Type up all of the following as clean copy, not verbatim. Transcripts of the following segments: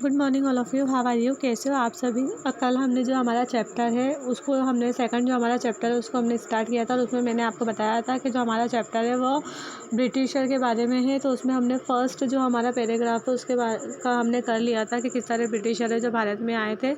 Good morning all of you, how are you, कैसे हो आप सभी। कल हमने जो हमारा चैप्टर है उसको हमने सेकंड जो हमारा चैप्टर है उसको हमने स्टार्ट किया था और उसमें मैंने आपको बताया था कि जो हमारा चैप्टर है वो ब्रिटिशर के बारे में है। तो उसमें हमने फर्स्ट जो हमारा पैराग्राफ है उसके का हमने कर लिया था कि किस तरह ब्रिटिशर है जो भारत में आए थे।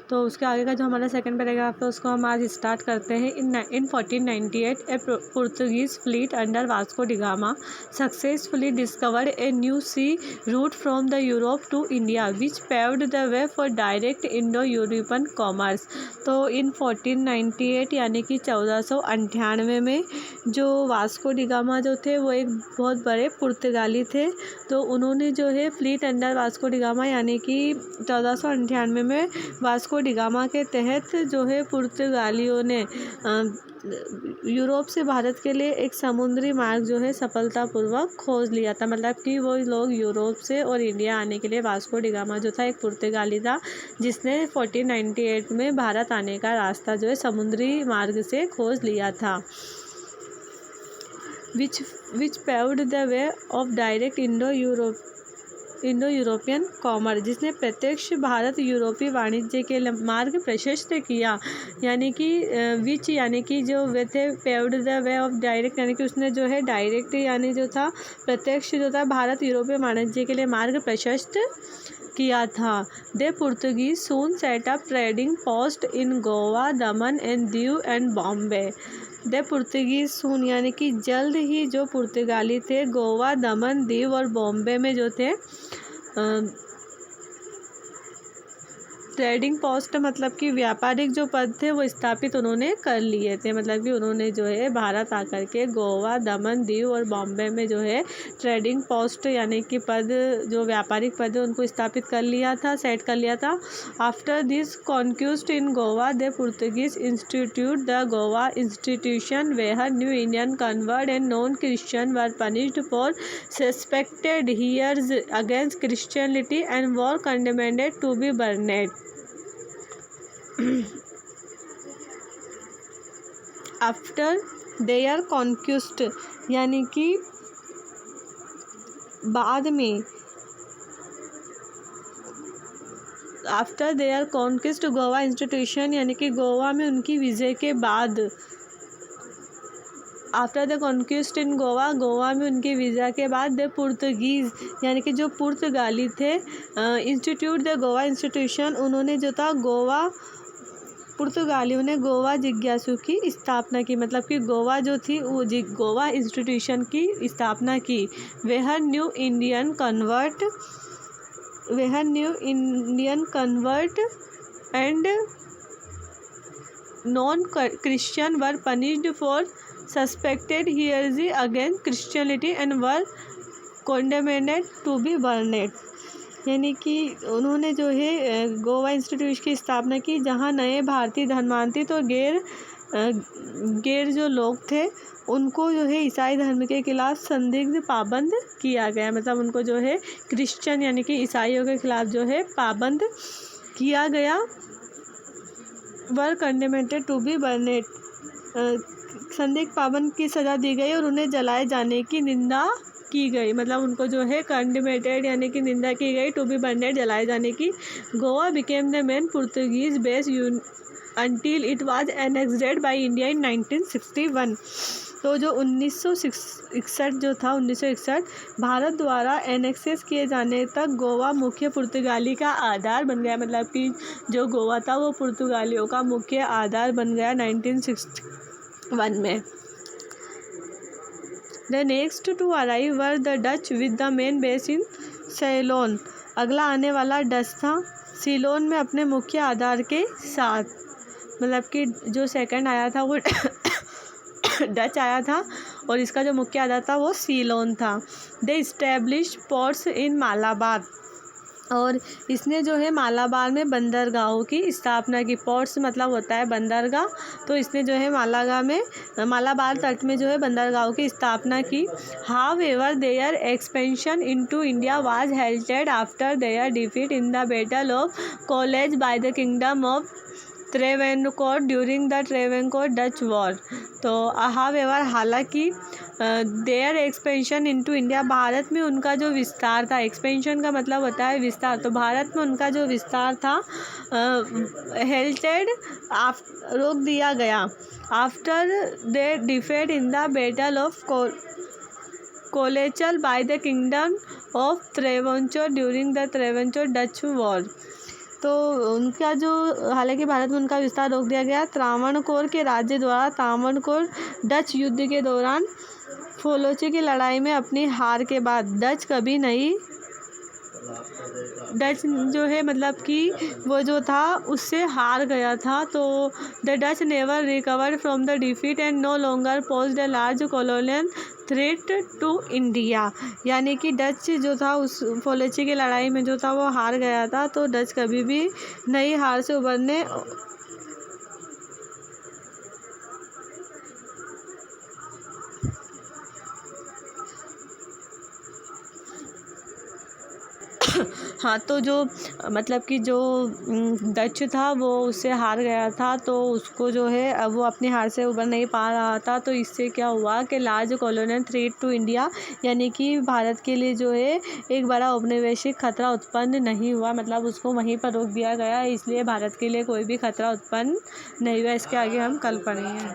तो उसके आगे का जो हमारा सेकंड पैराग्राफ है उसको हम आज स्टार्ट करते हैं। In 1498 a Portuguese fleet under Vasco da Gama successfully discovered a new sea route from the Europe to India which paved the way for direct Indo-European commerce। तो इन 1498 यानी कि 1498 में जो वास्को डी गामा जो थे वो एक बहुत बड़े पुर्तगाली थे। तो उन्होंने जो है fleet under Vasco da gamma यानी कि 1498 में वास्को डी गामा के तहत जो है पुर्तगालियों ने यूरोप से भारत के लिए एक समुद्री मार्ग जो है सफलतापूर्वक खोज लिया था। मतलब कि वो लोग यूरोप से और इंडिया आने के लिए वास्को डी गामा जो था एक पुर्तगाली था जिसने 1498 में भारत आने का रास्ता जो है समुद्री मार्ग से खोज लिया था। Which paved the way of direct Indo European commerce, जिसने प्रत्यक्ष भारत यूरोपीय वाणिज्य के मार्ग प्रशस्त किया। यानी कि विच यानी कि जो वे थे, paved the way of direct यानी कि उसने जो है डायरेक्ट यानी जो था प्रत्यक्ष जो था भारत यूरोपीय वाणिज्य के लिए मार्ग प्रशस्त किया था। The Portuguese soon set up trading post in Goa, Daman and Diu and Bombay. The Portuguese soon यानी कि जल्द ही जो पुर्तगाली थे गोवा, दमन, दीव और बॉम्बे में जो थे ट्रेडिंग पोस्ट मतलब कि व्यापारिक जो पद थे वो स्थापित उन्होंने कर लिए थे। मतलब कि उन्होंने जो है भारत आकर के गोवा, दमन, दीव और बॉम्बे में जो है ट्रेडिंग पोस्ट यानी कि पद जो व्यापारिक पद है उनको स्थापित कर लिया था, सेट कर लिया था। After this conquest in Goa the Portuguese institute the Goa institution where new Indian convert and non Christian were punished for suspected heresy against Christianity and were condemned to be burned. After their conquest यानी कि बाद में, after their conquest Goa institution यानी कि गोवा में उनकी विजय के बाद, after the conquest in Goa, Goa में उनकी विजय के बाद द पुर्तगीज यानी कि जो पुर्तगाली थे इंस्टीट्यूट द गोवा इंस्टीट्यूशन, उन्होंने जो था गोवा पुर्तगालियों ने गोवा जिज्ञासु की स्थापना की। मतलब कि गोवा जो थी वो गोवा इंस्टीट्यूशन की स्थापना की। Where new Indian convert and non Christian were punished for suspected heresy against Christianity and were condemned to be burned. यानी कि उन्होंने जो है गोवा इंस्टीट्यूट की स्थापना की जहां नए भारतीय धर्मांतरित और गैर जो लोग थे उनको जो है ईसाई धर्म के खिलाफ संदिग्ध पाबंद किया गया। मतलब उनको जो है क्रिश्चियन यानी कि ईसाइयों के खिलाफ जो है पाबंद किया गया। वर कंडेम्नेड टू बी बर्नेड, संदिग्ध पाबंद की सज़ा दी गई और उन्हें जलाए जाने की निंदा की गई। मतलब उनको जो है कंडेम्नेड यानी कि निंदा की गई, टू बी बर्नेड जलाए जाने की। Goa became the main Portuguese base until it was annexed by India in 1961। तो जो 1961 जो था 1961 भारत द्वारा एनेक्सेस किए जाने तक गोवा मुख्य पुर्तगाली का आधार बन गया। मतलब कि जो गोवा था वो पुर्तगालियों का मुख्य आधार बन गया 1961 में। The next to arrive were the Dutch with the main base in Ceylon। अगला आने वाला डच था सीलोन में अपने मुख्य आधार के साथ। मतलब कि जो सेकंड आया था वो डच आया था और इसका जो मुख्य आधार था वो सीलोन था। दे इस्टेब्लिश पोर्ट्स इन मालाबार, और इसने जो है मालाबार में बंदरगाहों की स्थापना की। पोर्ट्स मतलब होता है बंदरगाह, तो इसने जो है मालाबार तट में जो है बंदरगाहों की स्थापना की। However their expansion into India was halted after their defeat in the battle of Colachel by the kingdom of Travancore during the Travancore Dutch war. तो हाउएवर हालांकि their expansion into India, Bharat में उनका जो विस्तार था, एक्सपेंशन का मतलब होता है विस्तार, तो भारत में उनका जो विस्तार था हेल्टेड रोक दिया गया after they defeat in the battle of Colachel by the kingdom of Travancore during the Travancore Dutch war. तो उनका जो, हालांकि भारत में उनका विस्तार रोक दिया गया त्रावणकोर के राज्य द्वारा त्रावणकोर डच युद्ध के दौरान फोलोची की लड़ाई में अपनी हार के बाद। डच जो है मतलब कि वो जो था उससे हार गया था। तो the Dutch never recovered from the defeat and no longer posed a large colonial threat to India, यानी कि डच जो था उस फोलोची की लड़ाई में जो था वो हार गया था। तो डच कभी भी नई हार से उबरने हाँ, तो जो मतलब कि जो डच था वो उससे हार गया था, तो उसको जो है अब वो अपनी हार से उबर नहीं पा रहा था। तो इससे क्या हुआ कि large colonial threat to India, यानी कि भारत के लिए जो है एक बड़ा औपनिवेशिक खतरा उत्पन्न नहीं हुआ, मतलब उसको वहीं पर रोक दिया गया, इसलिए भारत के लिए कोई भी खतरा उत्पन्न नहीं हुआ। इसके आगे हम कल पढ़ेंगे।